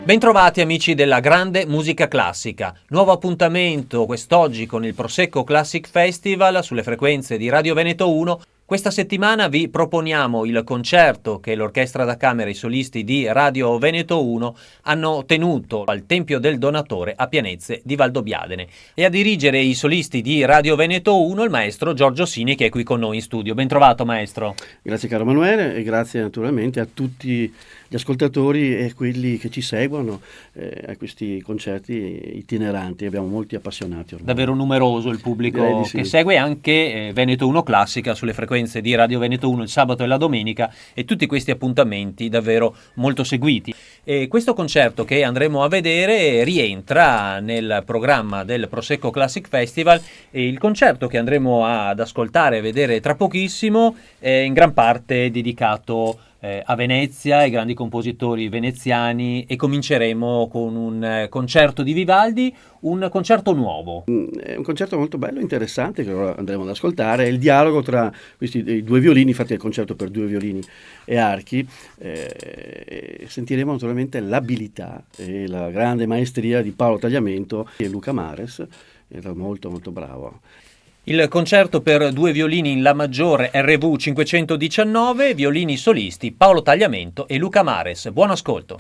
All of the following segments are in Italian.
Bentrovati amici della grande musica classica. Nuovo appuntamento quest'oggi con il Prosecco Classic Festival sulle frequenze di Radio Veneto 1. Questa settimana vi proponiamo il concerto che l'Orchestra da Camera e i solisti di Radio Veneto 1 hanno tenuto al Tempio del Donatore a Pianezze di Valdobbiadene. E a dirigere i solisti di Radio Veneto 1 il maestro Giorgio Sini, che è qui con noi in studio. Bentrovato maestro. Grazie caro Manuele e grazie naturalmente a tutti gli ascoltatori e quelli che ci seguono a questi concerti itineranti. Abbiamo molti appassionati ormai. Davvero numeroso il pubblico Sì. che segue anche Veneto 1 Classica sulle frequenze di Radio Veneto 1 il sabato e la domenica, e tutti questi appuntamenti davvero molto seguiti. E questo concerto che andremo a vedere rientra nel programma del Prosecco Classic Festival, e il concerto che andremo ad ascoltare e vedere tra pochissimo è in gran parte dedicato a Venezia, ai grandi compositori veneziani, e cominceremo con un concerto di Vivaldi, un concerto nuovo. È un concerto molto bello, interessante, che ora andremo ad ascoltare. È il dialogo tra questi due violini, infatti è il concerto per due violini e archi. Sentiremo naturalmente l'abilità e la grande maestria di Paolo Tagliamento e Luca Mares, era molto molto bravo. Il concerto per due violini in La maggiore RV 519, violini solisti Paolo Tagliamento e Luca Mares. Buon ascolto.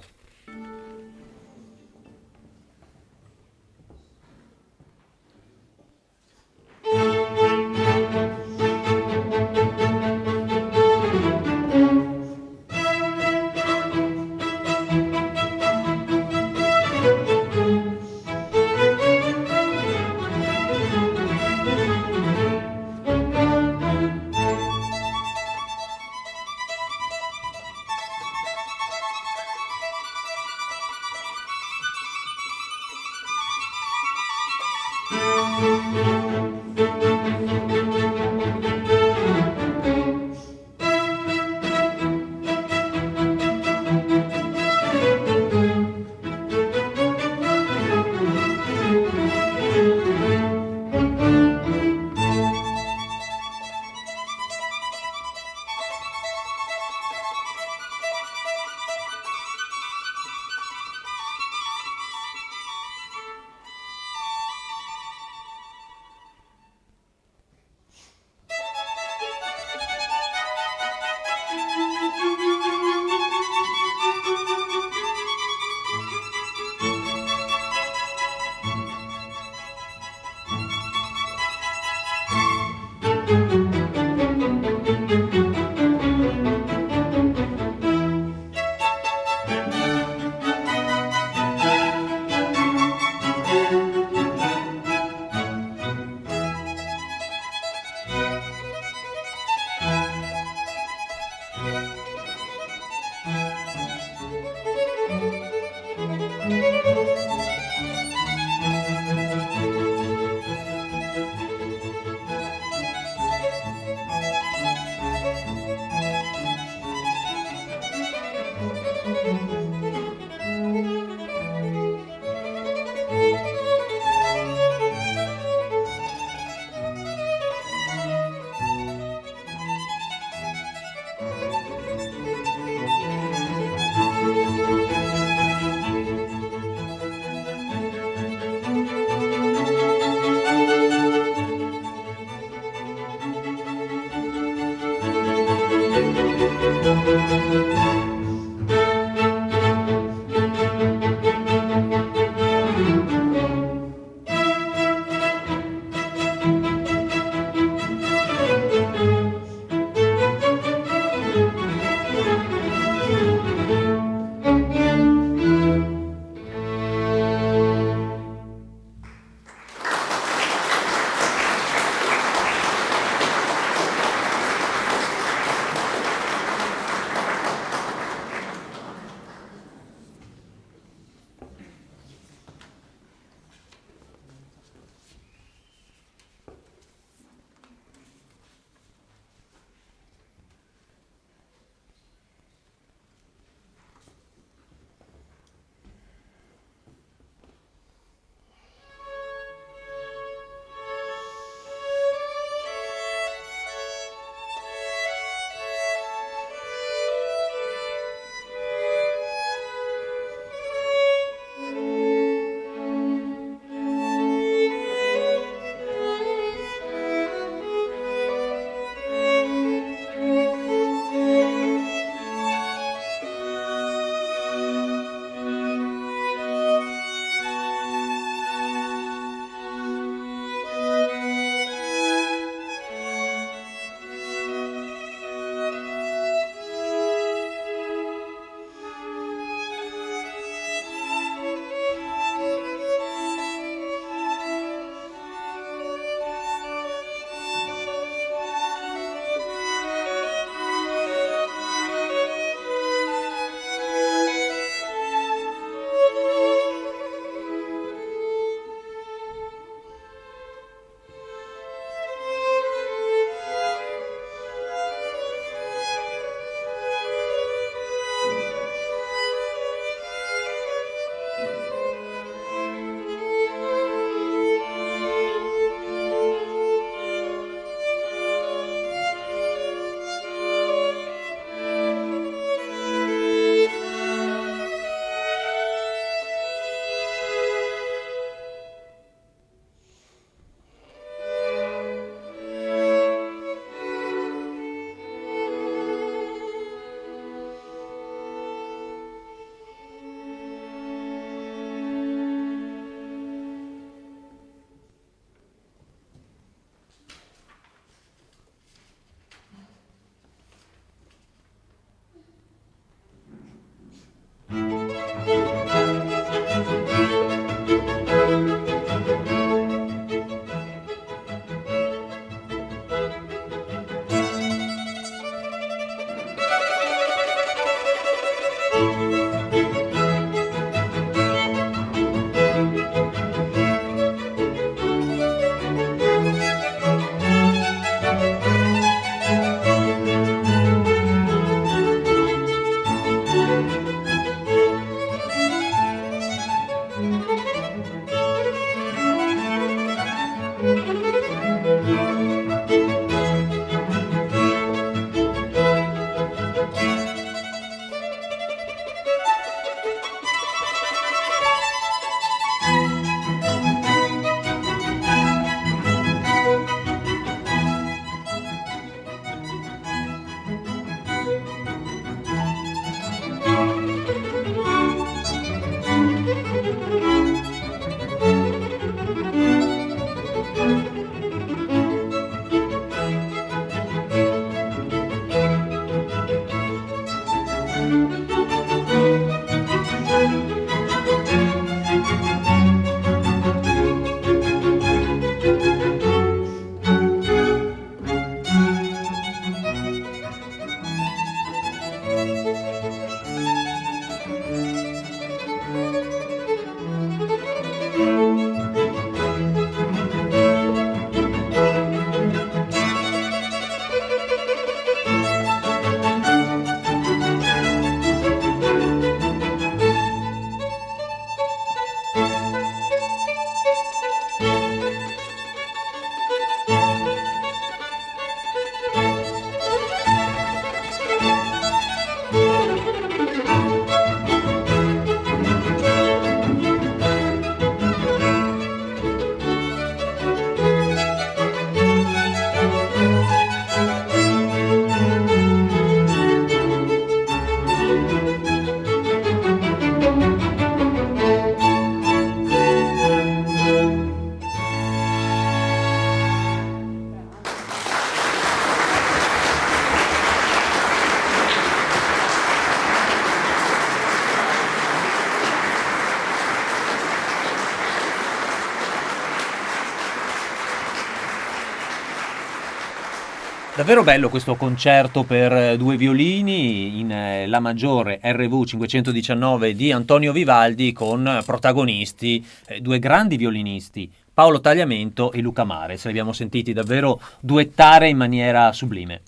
Davvero bello questo concerto per due violini in La maggiore RV 519 di Antonio Vivaldi con protagonisti due grandi violinisti, Paolo Tagliamento e Luca Mares. Li abbiamo sentiti davvero duettare in maniera sublime.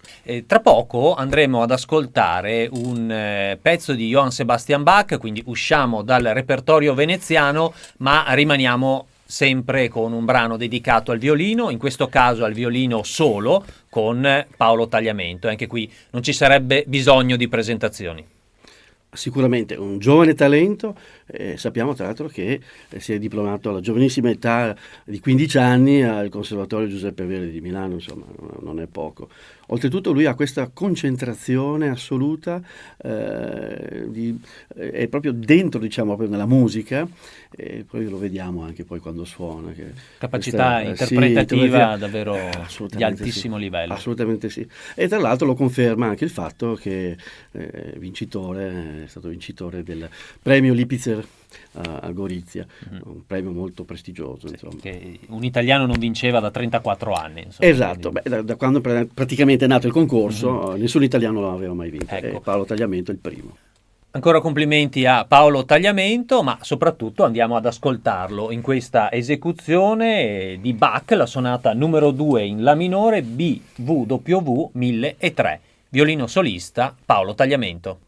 Tra poco andremo ad ascoltare un pezzo di Johann Sebastian Bach, quindi usciamo dal repertorio veneziano ma rimaniamo sempre con un brano dedicato al violino, in questo caso al violino solo, con Paolo Tagliamento. Anche qui non ci sarebbe bisogno di presentazioni. Sicuramente un giovane talento, sappiamo tra l'altro che si è diplomato alla giovanissima età di 15 anni al Conservatorio Giuseppe Verdi di Milano, insomma non è poco. Oltretutto lui ha questa concentrazione assoluta, è proprio dentro, diciamo, proprio nella musica, e poi lo vediamo anche poi quando suona. Capacità questa, interpretativa sì, davvero di altissimo livello. Assolutamente sì. E tra l'altro lo conferma anche il fatto che è stato vincitore del premio Lipizzer a Gorizia, un premio molto prestigioso. Sì, che un italiano non vinceva da 34 anni. Insomma, esatto, da quando praticamente è nato il concorso, nessun italiano lo aveva mai vinto, ecco. E Paolo Tagliamento è il primo. Ancora complimenti a Paolo Tagliamento, ma soprattutto andiamo ad ascoltarlo in questa esecuzione di Bach, la sonata numero 2 in La minore BWV 1003, violino solista Paolo Tagliamento.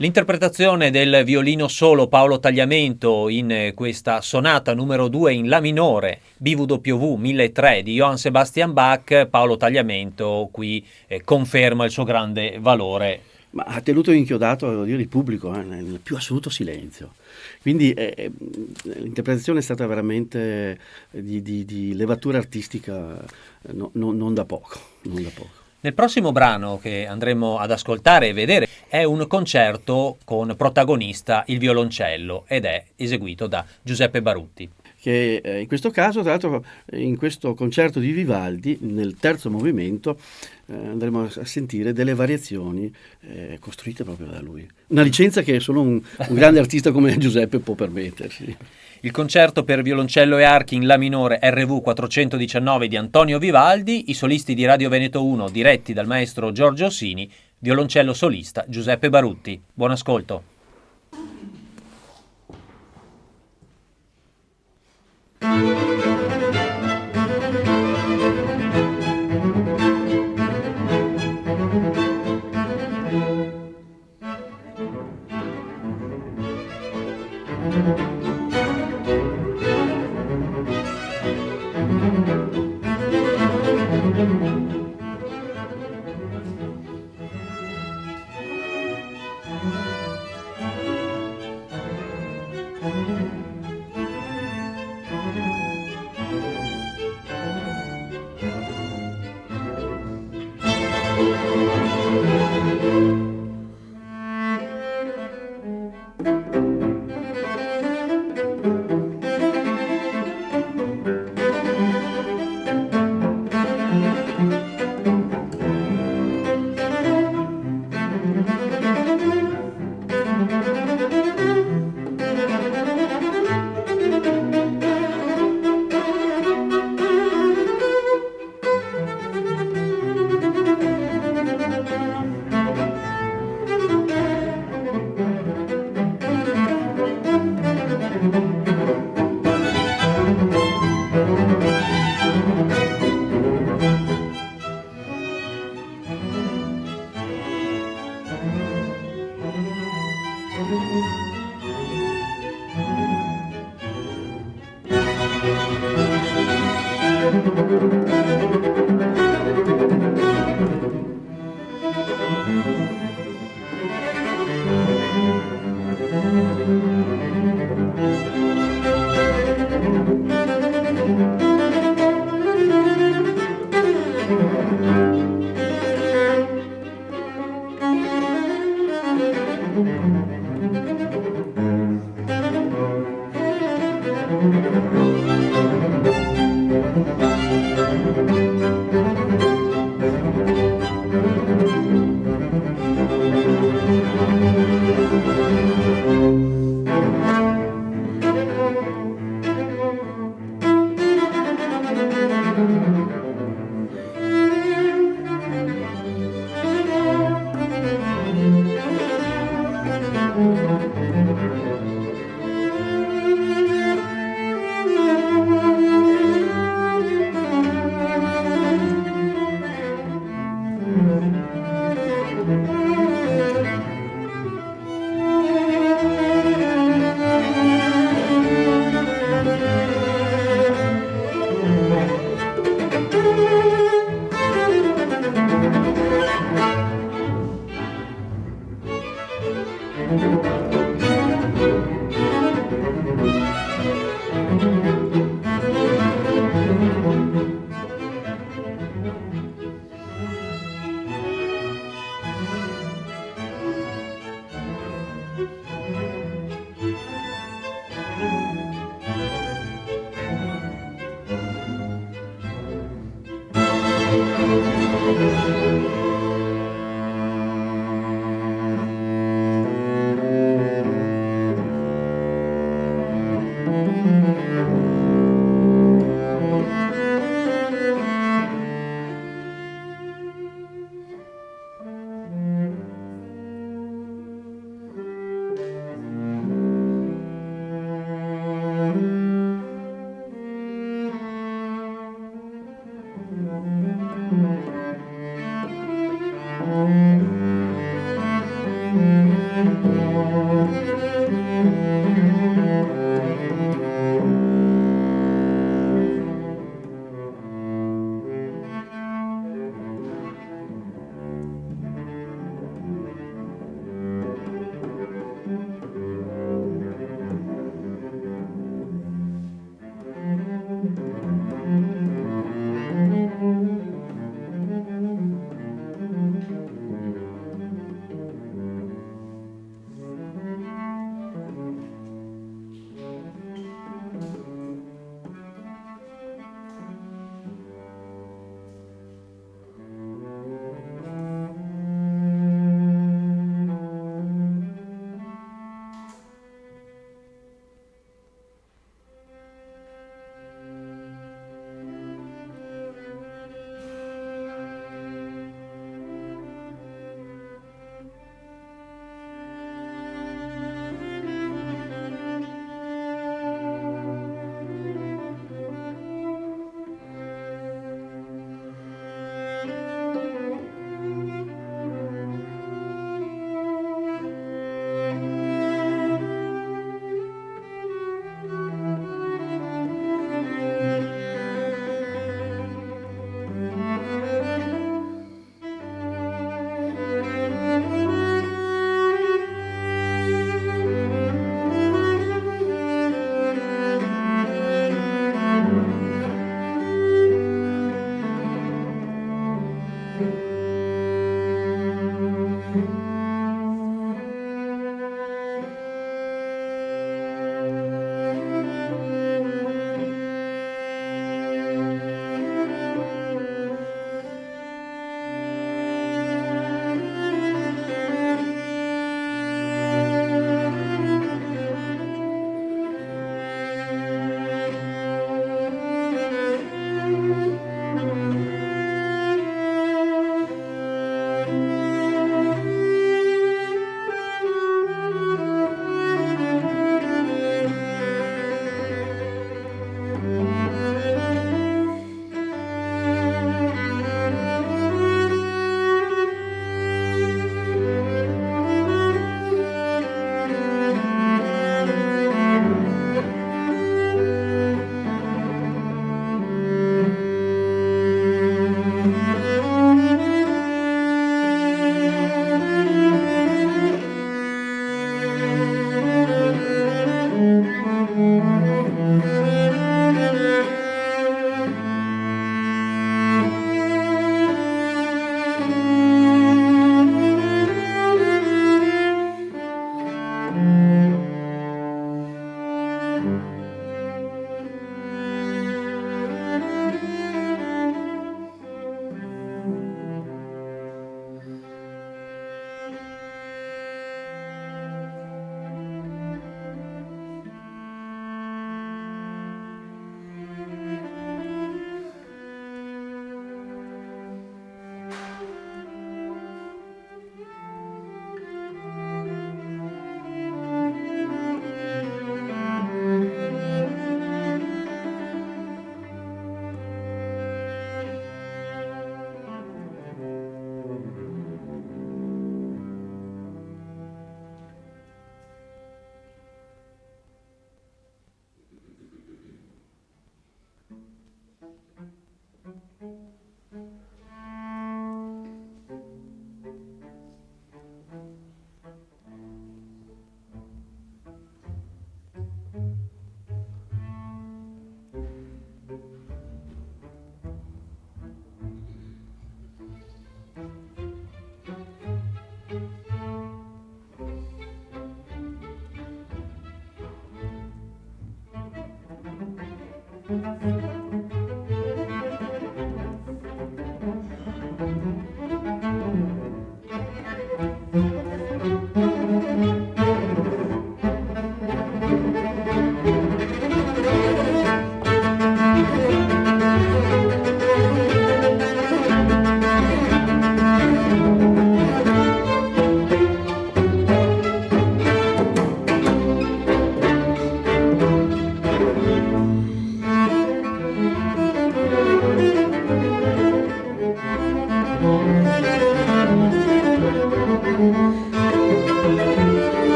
L'interpretazione del violino solo Paolo Tagliamento in questa sonata numero 2 in La minore BWV 1003 di Johann Sebastian Bach, Paolo Tagliamento qui conferma il suo grande valore. Ma ha tenuto inchiodato, devo dire, il pubblico nel più assoluto silenzio. Quindi l'interpretazione è stata veramente di levatura artistica non da poco, non da poco. Nel prossimo brano che andremo ad ascoltare e vedere è un concerto con protagonista il violoncello ed è eseguito da Giuseppe Barutti. Che in questo caso, tra l'altro, in questo concerto di Vivaldi, nel terzo movimento, andremo a sentire delle variazioni costruite proprio da lui. Una licenza che solo un grande artista come Giuseppe può permettersi. Il concerto per violoncello e archi in La minore RV 419 di Antonio Vivaldi, i solisti di Radio Veneto 1 diretti dal maestro Giorgio Ossini, violoncello solista Giuseppe Barutti. Buon ascolto.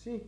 Sì.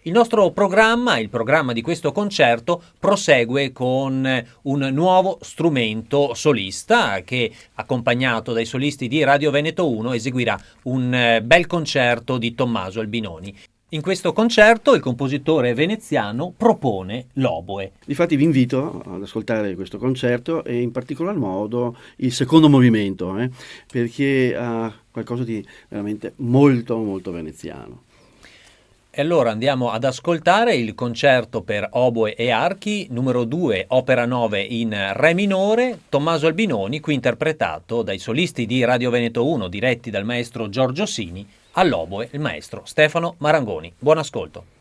Il nostro programma, il programma di questo concerto, prosegue con un nuovo strumento solista che, accompagnato dai solisti di Radio Veneto 1, eseguirà un bel concerto di Tommaso Albinoni. In questo concerto il compositore veneziano propone l'oboe. Difatti vi invito ad ascoltare questo concerto e in particolar modo il secondo movimento, perché ha qualcosa di veramente molto molto veneziano. E allora andiamo ad ascoltare il concerto per oboe e archi, numero 2, opera 9 in re minore, Tommaso Albinoni, qui interpretato dai solisti di Radio Veneto 1, diretti dal maestro Giorgio Sini, all'oboe il maestro Stefano Marangoni. Buon ascolto.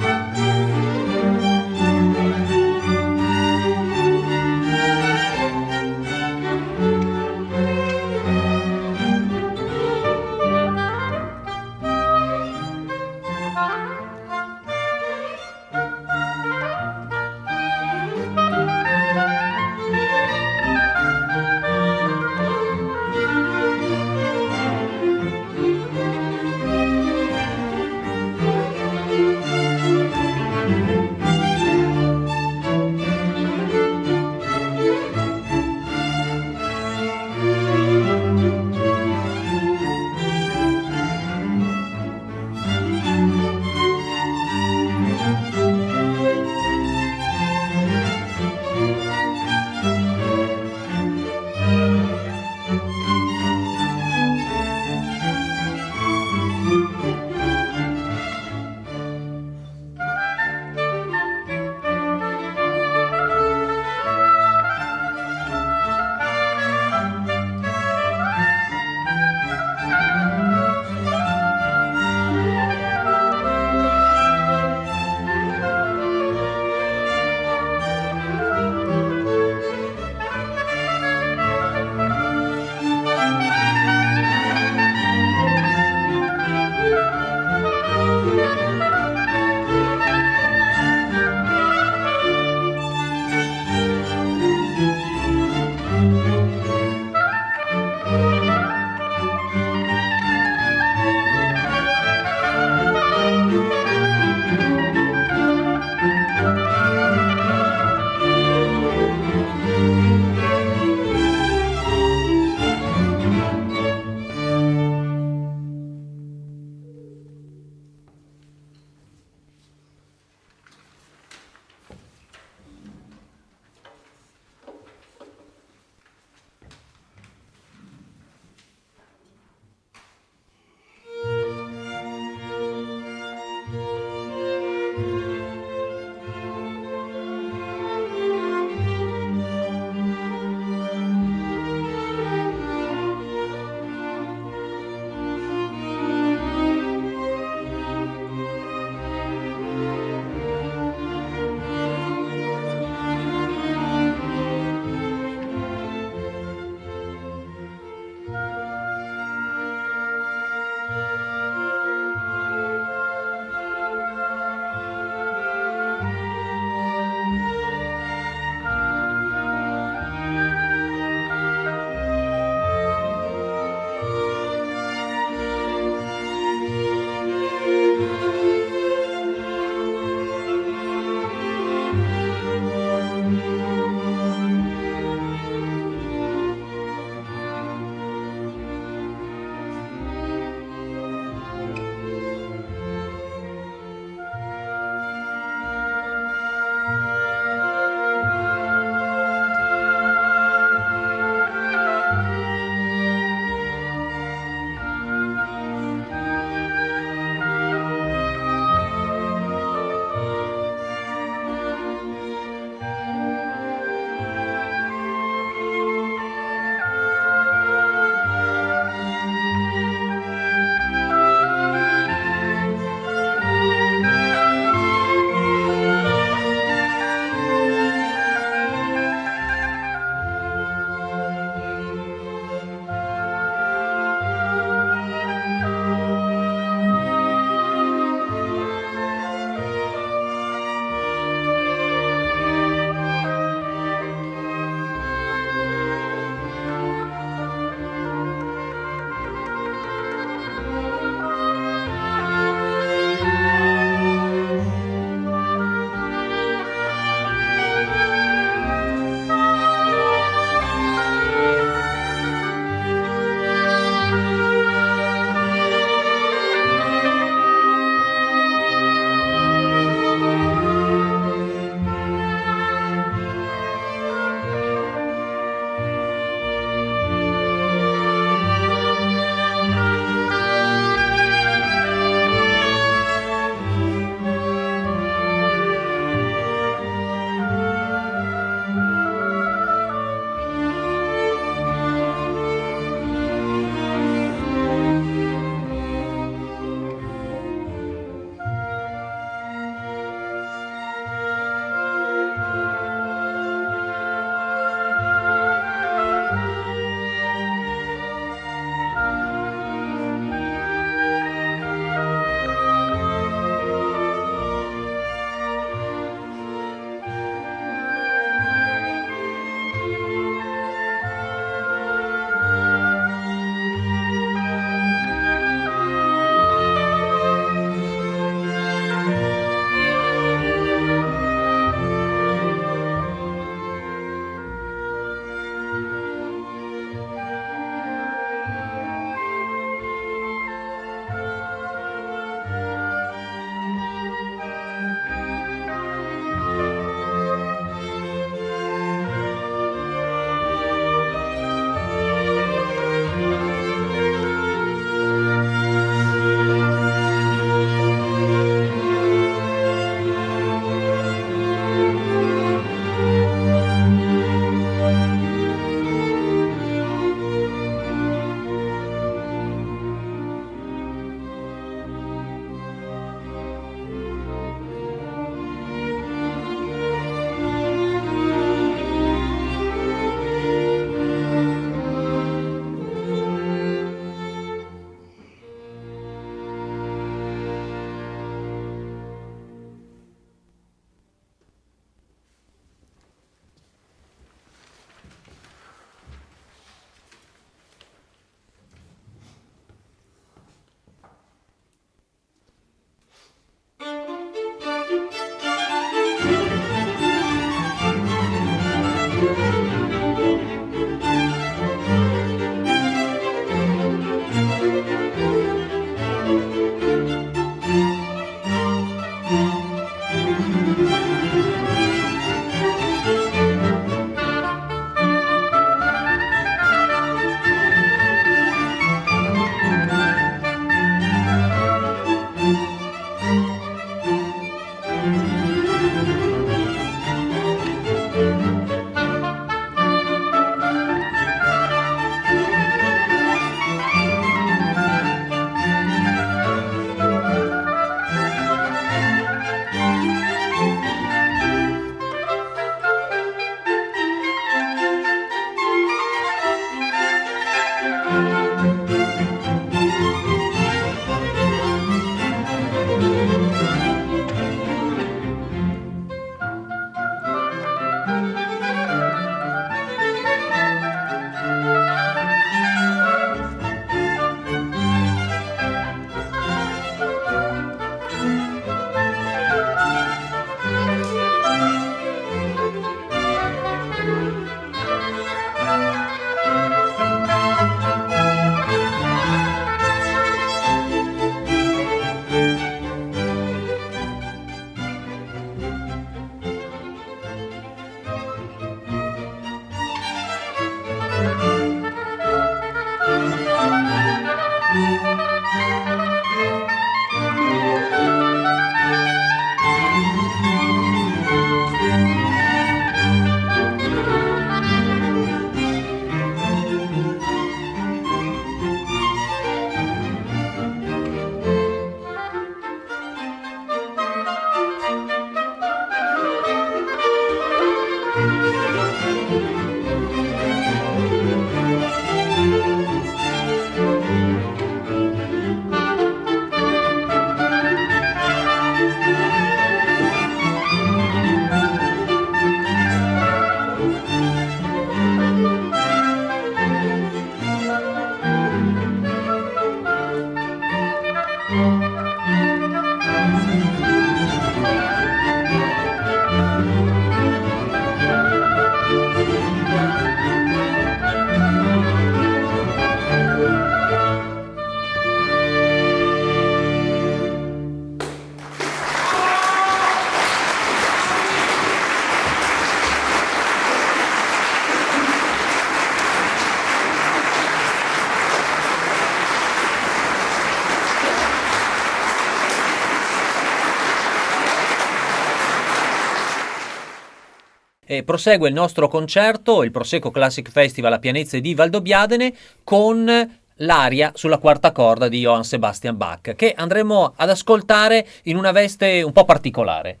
E prosegue il nostro concerto, il Prosecco Classic Festival a Pianezze di Valdobbiadene, con l'aria sulla quarta corda di Johann Sebastian Bach, che andremo ad ascoltare in una veste un po' particolare.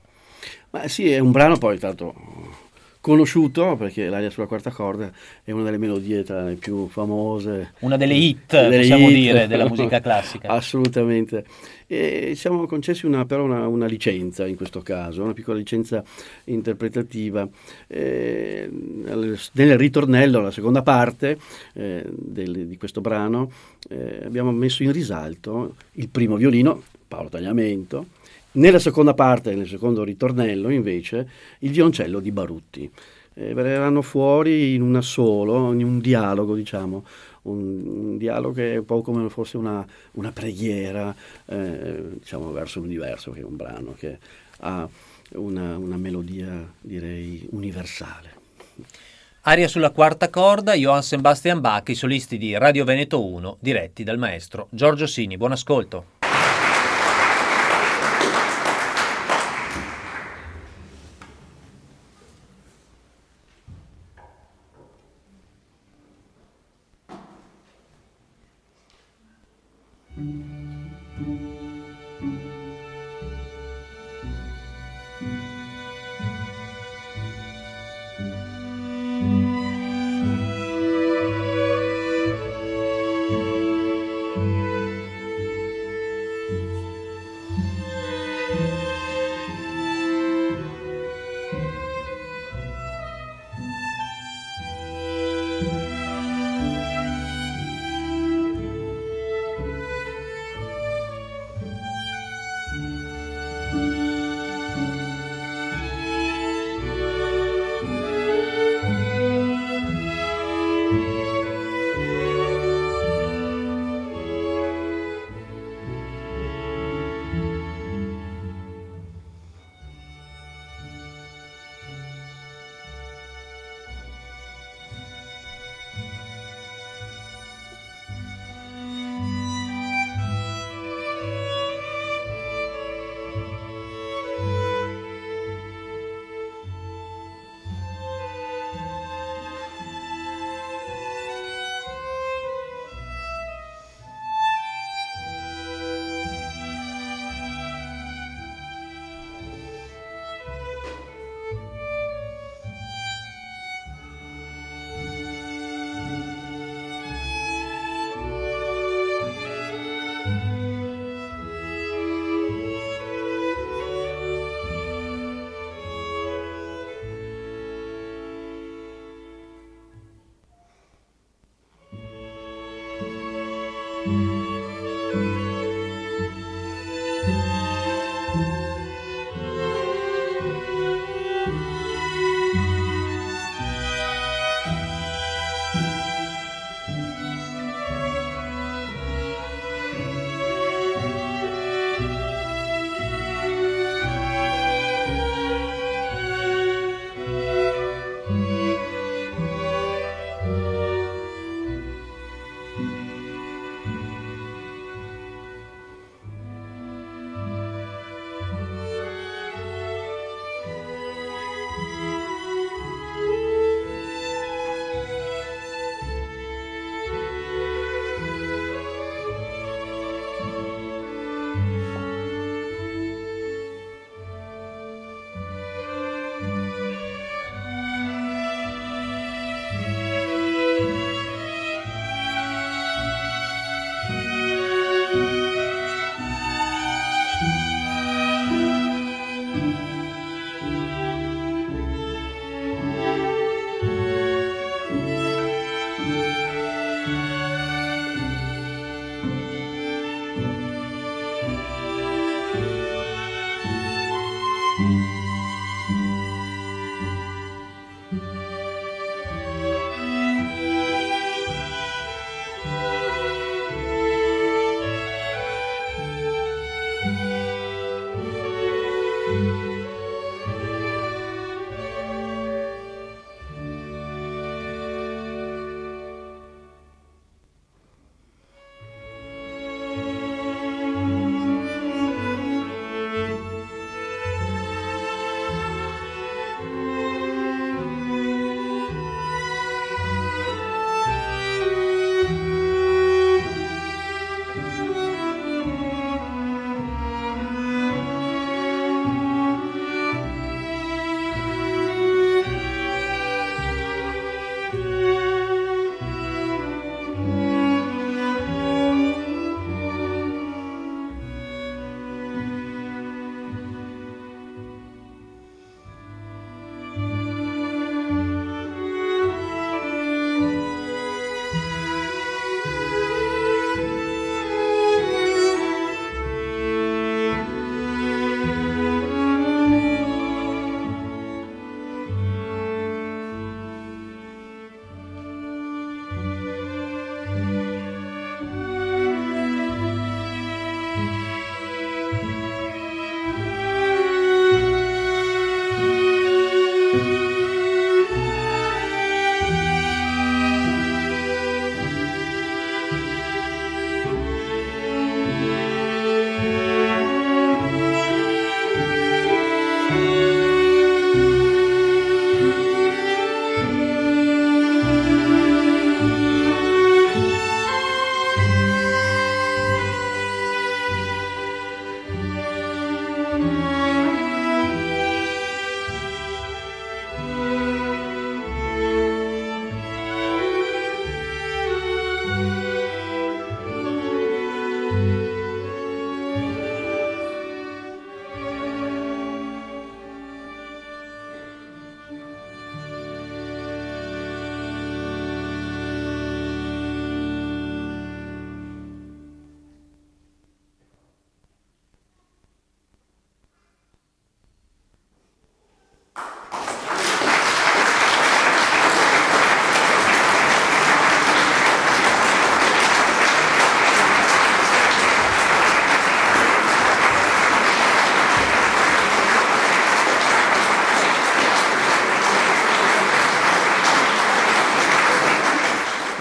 Ma sì, è un brano poi tanto conosciuto, perché l'aria sulla quarta corda è una delle melodie tra le più famose. Una delle hit, possiamo hit. dire, della musica classica. Assolutamente. E siamo concessi però una licenza in questo caso, una piccola licenza interpretativa. Nel ritornello, la seconda parte di questo brano, abbiamo messo in risalto il primo violino, Paolo Tagliamento. Nella seconda parte, nel secondo ritornello, invece, il violoncello di Barutti. Verranno fuori in una solo, in un dialogo, diciamo, un dialogo che è un po' come fosse una preghiera, diciamo, verso l'universo, che è un brano che ha una melodia, direi, universale. Aria sulla quarta corda, Johann Sebastian Bach, i solisti di Radio Veneto 1, diretti dal maestro Giorgio Sini. Buon ascolto.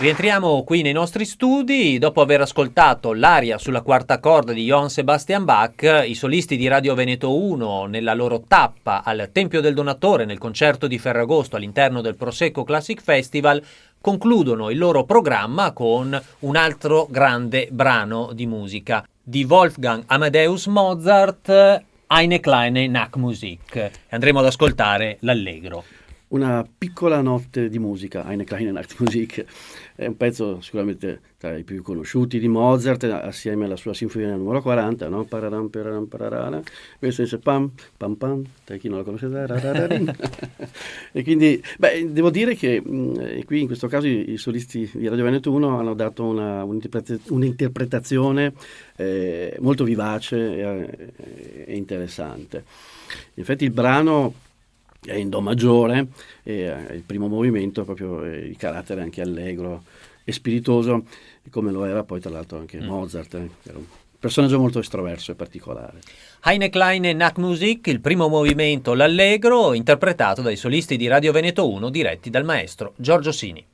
Rientriamo qui nei nostri studi dopo aver ascoltato l'aria sulla quarta corda di Johann Sebastian Bach. I solisti di Radio Veneto 1 nella loro tappa al Tempio del Donatore nel concerto di Ferragosto all'interno del Prosecco Classic Festival concludono il loro programma con un altro grande brano di musica di Wolfgang Amadeus Mozart, Eine kleine Nachtmusik. Andremo ad ascoltare l'Allegro. Una piccola notte di musica, Eine kleine Nachtmusik, è un pezzo sicuramente tra i più conosciuti di Mozart, assieme alla sua sinfonia numero 40, no? Pararam, pararam, pararam. Questo dice pam, pam, pam, per chi non la conosce. E quindi, devo dire che qui in questo caso i solisti di Radio Veneto 1 hanno dato un'interpretazione molto vivace e interessante. In effetti il brano è in do maggiore e il primo movimento è proprio di carattere anche allegro e spiritoso, come lo era poi tra l'altro anche Mozart, era un personaggio molto estroverso e particolare. Eine kleine Nachtmusik, il primo movimento, l'allegro, interpretato dai solisti di Radio Veneto 1 diretti dal maestro Giorgio Sini.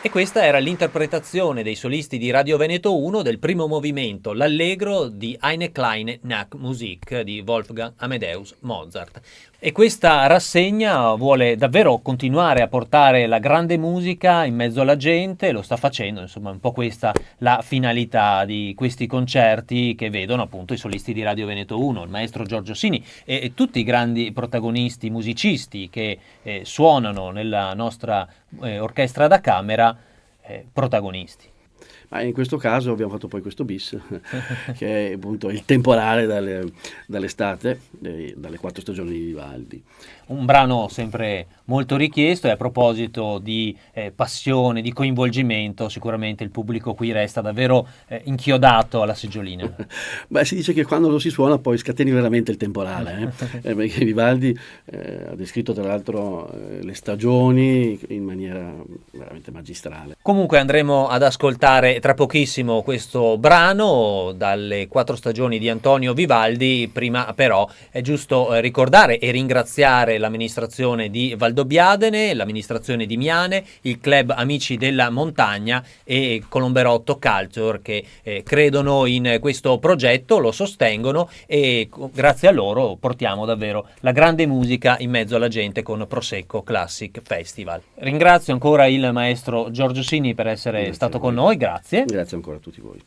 E questa era l'interpretazione dei solisti di Radio Veneto 1 del primo movimento, l'Allegro di Eine kleine Nachtmusik di Wolfgang Amadeus Mozart. E questa rassegna vuole davvero continuare a portare la grande musica in mezzo alla gente, lo sta facendo, insomma, un po' questa la finalità di questi concerti che vedono appunto i solisti di Radio Veneto 1, il maestro Giorgio Sini e tutti i grandi protagonisti musicisti che suonano nella nostra orchestra da camera, protagonisti. Ma in questo caso abbiamo fatto poi questo bis, che è appunto il temporale dall'estate, dalle 4 stagioni di Vivaldi. Un brano sempre molto richiesto, e a proposito di passione, di coinvolgimento, sicuramente il pubblico qui resta davvero inchiodato alla seggiolina. Beh, si dice che quando lo si suona poi scateni veramente il temporale, perché Vivaldi ha descritto tra l'altro le stagioni in maniera veramente magistrale. Comunque andremo ad ascoltare tra pochissimo questo brano dalle 4 stagioni di Antonio Vivaldi. Prima però è giusto ricordare e ringraziare l'amministrazione di Valdobbiadene, l'amministrazione di Miane, il club Amici della Montagna e Colomberotto Culture che credono in questo progetto, lo sostengono e grazie a loro portiamo davvero la grande musica in mezzo alla gente con Prosecco Classic Festival. Ringrazio ancora il maestro Giorgio Sini per essere stato con noi, grazie. Grazie ancora a tutti voi.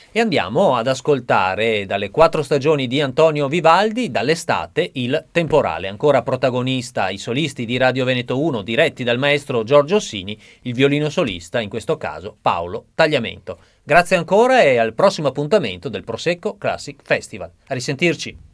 E andiamo ad ascoltare dalle 4 stagioni di Antonio Vivaldi, dall'estate, il temporale. Ancora protagonista i solisti di Radio Veneto 1 diretti dal maestro Giorgio Sini, il violino solista, in questo caso Paolo Tagliamento. Grazie ancora e al prossimo appuntamento del Prosecco Classic Festival. A risentirci.